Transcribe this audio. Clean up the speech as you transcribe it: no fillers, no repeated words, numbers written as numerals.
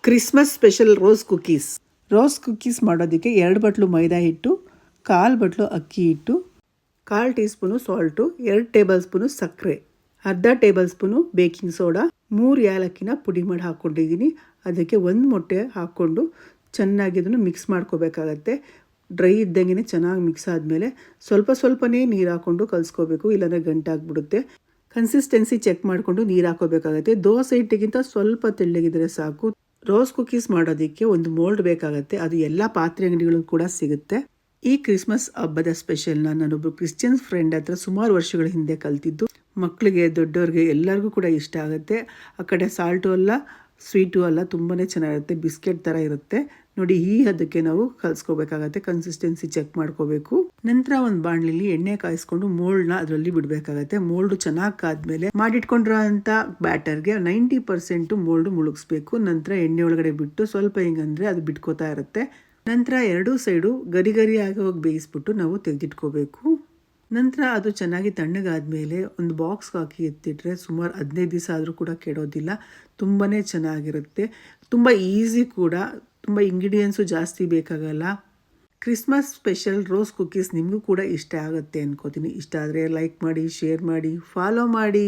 Christmas special rose cookies ಮಾಡೋದಕ್ಕೆ 2 ಬಟ್ಲು ಮೈದಾ ಹಿಟ್ಟು, 1/4 ಬಟ್ಲು ಅಕ್ಕಿ ಹಿಟ್ಟು, 1/4 tea spoon salt, 2 table spoon ಸಕ್ಕರೆ, ಅರ್ಧ ಟೇಬಲ್ ಸ್ಪೂನು ಬೇಕಿಂಗ್ ಸೋಡಾ, 3 ಏಲಕ್ಕಿನ ಪುಡಿ ಮಾಡಿ ಹಾಕ್ಕೊಂಡಿದ್ದೀನಿ. ಅದಕ್ಕೆ 1 ಮೊಟ್ಟೆ ಹಾಕ್ಕೊಂಡು ಚೆನ್ನಾಗಿ ಅದನ್ನು ಮಿಕ್ಸ್ ಮಾಡ್ಕೋಬೇಕಾಗತ್ತೆ. ಡ್ರೈ ಇದ್ದಂಗೆ ಚೆನ್ನಾಗಿ ಮಿಕ್ಸ್ ಆದಮೇಲೆ ಸ್ವಲ್ಪನೇ ನೀರು ಹಾಕ್ಕೊಂಡು ಕಲಿಸ್ಕೋಬೇಕು, ಇಲ್ಲಾಂದರೆ ಗಂಟಾಗ್ಬಿಡುತ್ತೆ. ಕನ್ಸಿಸ್ಟೆನ್ಸಿ ಚೆಕ್ ಮಾಡಿಕೊಂಡು ನೀರು ಹಾಕೋಬೇಕಾಗತ್ತೆ. ದೋಸೆ ಹಿಟ್ಟಿಗಿಂತ ಸ್ವಲ್ಪ ತೆಳ್ಳಗಿದ್ರೆ ಸಾಕು. ರೋಸ್ ಕುಕ್ಕೀಸ್ ಮಾಡೋದಕ್ಕೆ ಒಂದು ಮೋಲ್ಡ್ ಬೇಕಾಗತ್ತೆ. ಅದು ಎಲ್ಲ ಪಾತ್ರೆ ಅಂಗಡಿಗಳು ಕೂಡ ಸಿಗುತ್ತೆ. ಈ ಕ್ರಿಸ್ಮಸ್ ಹಬ್ಬದ ಸ್ಪೆಷಲ್ನ ನಾನೊಬ್ಬರು ಕ್ರಿಶ್ಚಿಯನ್ಸ್ ಫ್ರೆಂಡ್ ಹತ್ರ ಸುಮಾರು ವರ್ಷಗಳ ಹಿಂದೆ ಕಲ್ತಿದ್ದು. ಮಕ್ಕಳಿಗೆ ದೊಡ್ಡವ್ರಿಗೆ ಎಲ್ಲರಿಗೂ ಕೂಡ ಇಷ್ಟ ಆಗುತ್ತೆ. ಆ ಕಡೆ ಸಾಲ್ಟು ಅಲ್ಲ ಸ್ವೀಟು ಅಲ್ಲ, ತುಂಬಾ ಚೆನ್ನಾಗಿರುತ್ತೆ, ಬಿಸ್ಕೆಟ್ ಥರ ಇರುತ್ತೆ ನೋಡಿ. ಈ ಹದಕ್ಕೆ ನಾವು ಕಲಿಸ್ಕೋಬೇಕಾಗತ್ತೆ. ಕನ್ಸಿಸ್ಟೆನ್ಸಿ ಚೆಕ್ ಮಾಡ್ಕೋಬೇಕು. ನಂತರ ಒಂದು ಬಾಣಲಿಲಿ ಎಣ್ಣೆ ಕಾಯಿಸ್ಕೊಂಡು ಮೋಲ್ಡ್ನ ಅದರಲ್ಲಿ ಬಿಡಬೇಕಾಗತ್ತೆ. ಮೋಲ್ಡ್ ಚೆನ್ನಾಗಿ ಕಾದ್ಮೇಲೆ ಮಾಡಿಟ್ಕೊಂಡಿರೋ ಅಂಥ ಬ್ಯಾಟರ್ಗೆ 90% ಮೋಲ್ಡ್ ಮುಳುಗಿಸ್ಬೇಕು. ನಂತರ ಎಣ್ಣೆ ಒಳಗಡೆ ಬಿಟ್ಟು ಸ್ವಲ್ಪ ಹಿಂಗಂದರೆ ಅದು ಬಿಟ್ಕೋತಾ ಇರುತ್ತೆ. ನಂತರ 2 ಸೈಡು ಗರಿ ಆಗಿ ಹೋಗಿ ಬೇಯಿಸ್ಬಿಟ್ಟು ನಾವು ತೆಗೆದಿಟ್ಕೋಬೇಕು. ನಂತರ ಅದು ಚೆನ್ನಾಗಿ ತಣ್ಣಗಾದ್ಮೇಲೆ ಒಂದು ಬಾಕ್ಸ್ಗೆ ಹಾಕಿ ಎತ್ತಿಟ್ರೆ ಸುಮಾರು 15 ದಿವಸ ಆದರೂ ಕೂಡ ಕೆಡೋದಿಲ್ಲ. ತುಂಬಾ ಚೆನ್ನಾಗಿರುತ್ತೆ, ತುಂಬ ಈಸಿ ಕೂಡ, ತುಂಬ ಇಂಗ್ರೀಡಿಯೆಂಟ್ಸು ಜಾಸ್ತಿ ಬೇಕಾಗಲ್ಲ. ಕ್ರಿಸ್ಮಸ್ ಸ್ಪೆಷಲ್ ರೋಸ್ ಕುಕ್ಕೀಸ್ ನಿಮಗೂ ಕೂಡ ಇಷ್ಟ ಆಗುತ್ತೆ ಅನ್ಕೋತೀನಿ. ಇಷ್ಟ ಆದರೆ ಲೈಕ್ ಮಾಡಿ, ಶೇರ್ ಮಾಡಿ, ಫಾಲೋ ಮಾಡಿ.